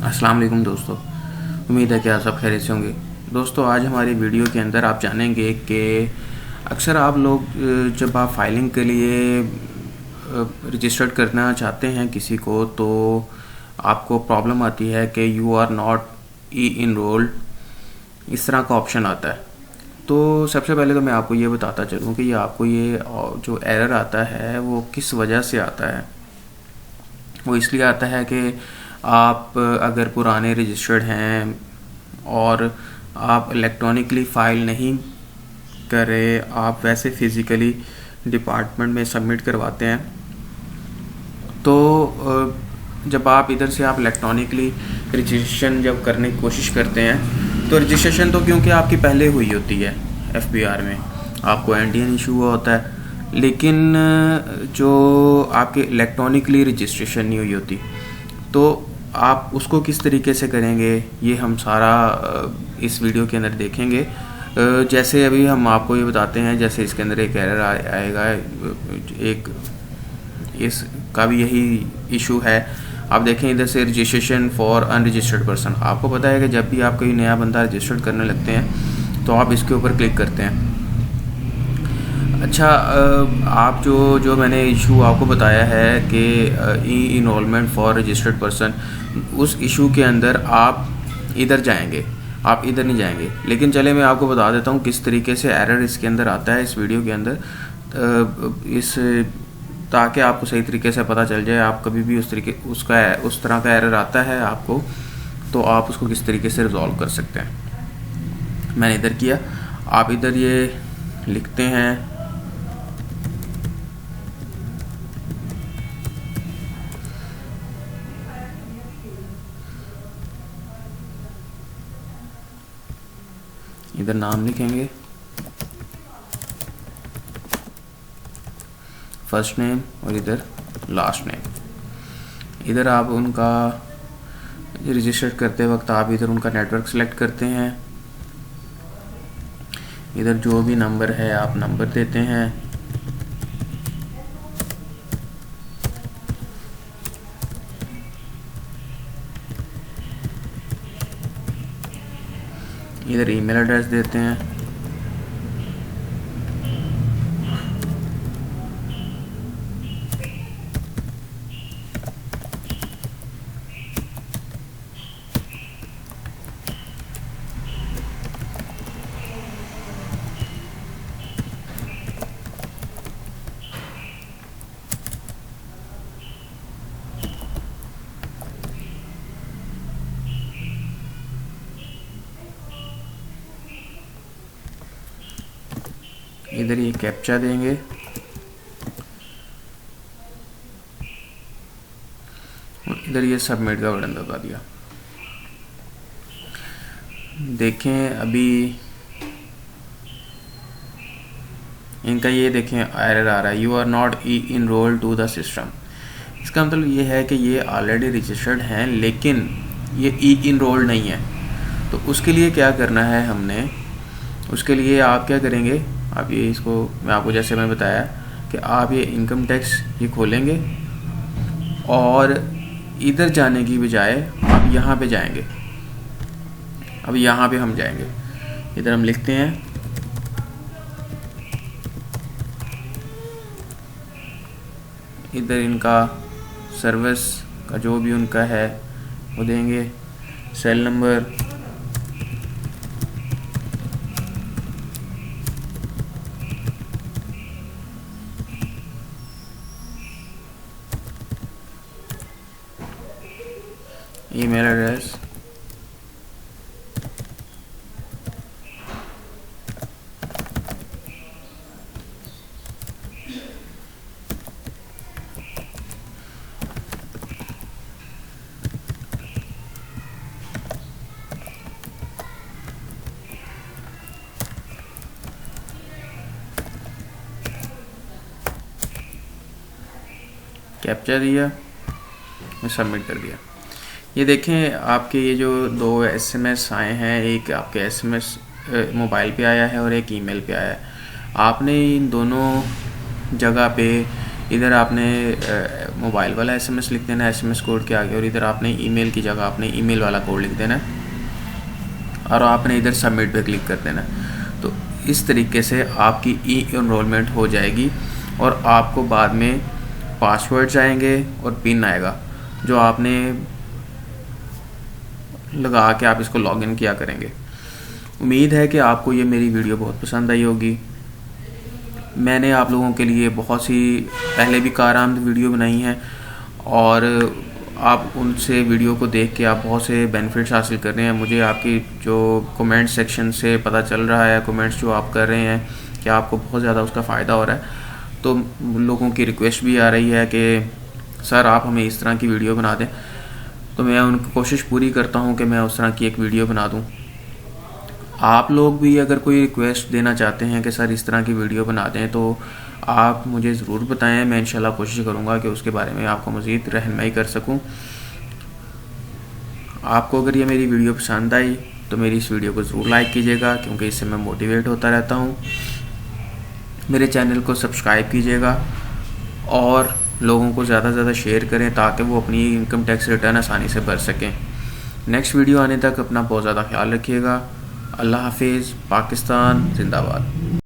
अस्सलाम वालेकुम दोस्तों। उम्मीद है कि आप सब खैरियत से होंगे। दोस्तों, आज हमारी वीडियो के अंदर आप जानेंगे कि अक्सर आप लोग जब आप फाइलिंग के लिए रजिस्टर्ड करना चाहते हैं किसी को, तो आपको प्रॉब्लम आती है कि you are not E enrolled, इस तरह का ऑप्शन आता है। तो सबसे पहले तो मैं आपको ये बताता चलूँ कि ये आपको ये जो एरर आता है वो किस वजह से आता है। वो इसलिए आता है कि आप अगर पुराने रजिस्टर्ड हैं और आप इलेक्ट्रॉनिकली फ़ाइल नहीं कर रहे, आप वैसे फ़िज़िकली डिपार्टमेंट में सबमिट करवाते हैं, तो जब आप इधर से आप इलेक्ट्रॉनिकली रजिस्ट्रेशन जब करने की कोशिश करते हैं, तो रजिस्ट्रेशन तो क्योंकि आपकी पहले हुई होती है एफबीआर में, आपको एनडीएन इशू हुआ होता है, लेकिन जो आपके इलेक्ट्रॉनिकली रजिस्ट्रेशन नहीं हुई होती, तो आप उसको किस तरीके से करेंगे ये हम सारा इस वीडियो के अंदर देखेंगे। जैसे अभी हम आपको ये बताते हैं, जैसे इसके अंदर एक एरर आएगा, एक इसका भी यही इशू है। आप देखें इधर से रजिस्ट्रेशन फॉर अनरजिस्टर्ड पर्सन, आपको पता है कि जब भी आप कोई नया बंदा रजिस्टर्ड करने लगते हैं तो आप इसके ऊपर क्लिक करते हैं। अच्छा, आप जो मैंने इशू आपको बताया है कि ई इनरोलमेंट फॉर रजिस्टर्ड पर्सन, उस इशू के अंदर आप इधर जाएंगे, आप इधर नहीं जाएंगे। लेकिन चले मैं आपको बता देता हूँ किस तरीके से एरर इसके अंदर आता है, इस वीडियो के अंदर, इस ताकि आपको सही तरीके से पता चल जाए। आप कभी भी उस तरह का एरर आता है आपको, तो आप उसको किस तरीके से रिजॉल्व कर सकते हैं। मैंने इधर किया, आप इधर ये लिखते हैं इधर नाम लिखेंगे, फर्स्ट नेम और इधर लास्ट नेम। इधर आप उनका रजिस्टर करते वक्त आप इधर उनका नेटवर्क सेलेक्ट करते हैं। इधर जो भी नंबर है आप नंबर देते हैं। इधर ईमेल एड्रेस देते हैं। इधर ये कैप्चा देंगे, और इधर ये सबमिट का बटन दबा दिया। देखें अभी इनका ये देखें एरर आ रहा है, you are not E enrolled to the system. इसका मतलब ये है कि ये ऑलरेडी रजिस्टर्ड हैं, लेकिन ये ई इनरोल्ड नहीं है। तो उसके लिए क्या करना है हमने, उसके लिए आप क्या करेंगे, आप ये इसको मैं आपको जैसे मैंने बताया कि आप ये इनकम टैक्स ये खोलेंगे और इधर जाने की बजाय आप यहाँ पे जाएंगे। अब यहाँ पे हम जाएंगे, इधर हम लिखते हैं इधर इनका सर्विस का जो भी उनका है वो देंगे, cell number, email address, captcha दिया, मैं सबमिट कर दिया। ये देखें आपके ये जो दो एसएमएस आए हैं, एक आपके एसएमएस मोबाइल पे आया है और एक ईमेल पे आया है। आपने इन दोनों जगह पे इधर आपने मोबाइल वाला SMS लिख देना है SMS कोड के आगे, और इधर आपने ईमेल की जगह आपने ईमेल वाला कोड लिख देना है और आपने इधर सबमिट पे क्लिक कर देना है। तो इस तरीके से आपकी ई-एनरोलमेंट हो जाएगी और आपको बाद में पासवर्ड्स आएंगे और पिन आएगा जो आपने लगा के आप इसको लॉगिन किया करेंगे। उम्मीद है कि आपको ये मेरी वीडियो बहुत पसंद आई होगी। मैंने आप लोगों के लिए बहुत सी पहले भी कारआमद वीडियो बनाई हैं और आप उनसे वीडियो को देख के आप बहुत से बेनिफिट्स हासिल कर रहे हैं। मुझे आपकी जो कमेंट सेक्शन से पता चल रहा है, कमेंट्स जो आप कर रहे हैं कि आपको बहुत ज़्यादा उसका फ़ायदा हो रहा है। तो लोगों की रिक्वेस्ट भी आ रही है कि सर आप हमें इस तरह की वीडियो बना दें, तो मैं उनकी कोशिश पूरी करता हूं कि मैं उस तरह की एक वीडियो बना दूं। आप लोग भी अगर कोई रिक्वेस्ट देना चाहते हैं कि सर इस तरह की वीडियो बना दें तो आप मुझे ज़रूर बताएं। मैं इंशाल्लाह कोशिश करूंगा कि उसके बारे में आपको मज़ीद रहनुमाई कर सकूं। आपको अगर ये मेरी वीडियो पसंद आई तो मेरी इस वीडियो को ज़रूर लाइक कीजिएगा, क्योंकि इससे मैं मोटिवेट होता रहता हूँ। मेरे चैनल को सब्सक्राइब कीजिएगा और लोगों को ज़्यादा से ज़्यादा शेयर करें ताकि वो अपनी इनकम टैक्स रिटर्न आसानी से भर सकें। नेक्स्ट वीडियो आने तक अपना बहुत ज़्यादा ख्याल रखिएगा। अल्लाह हाफिज़। पाकिस्तान जिंदाबाद।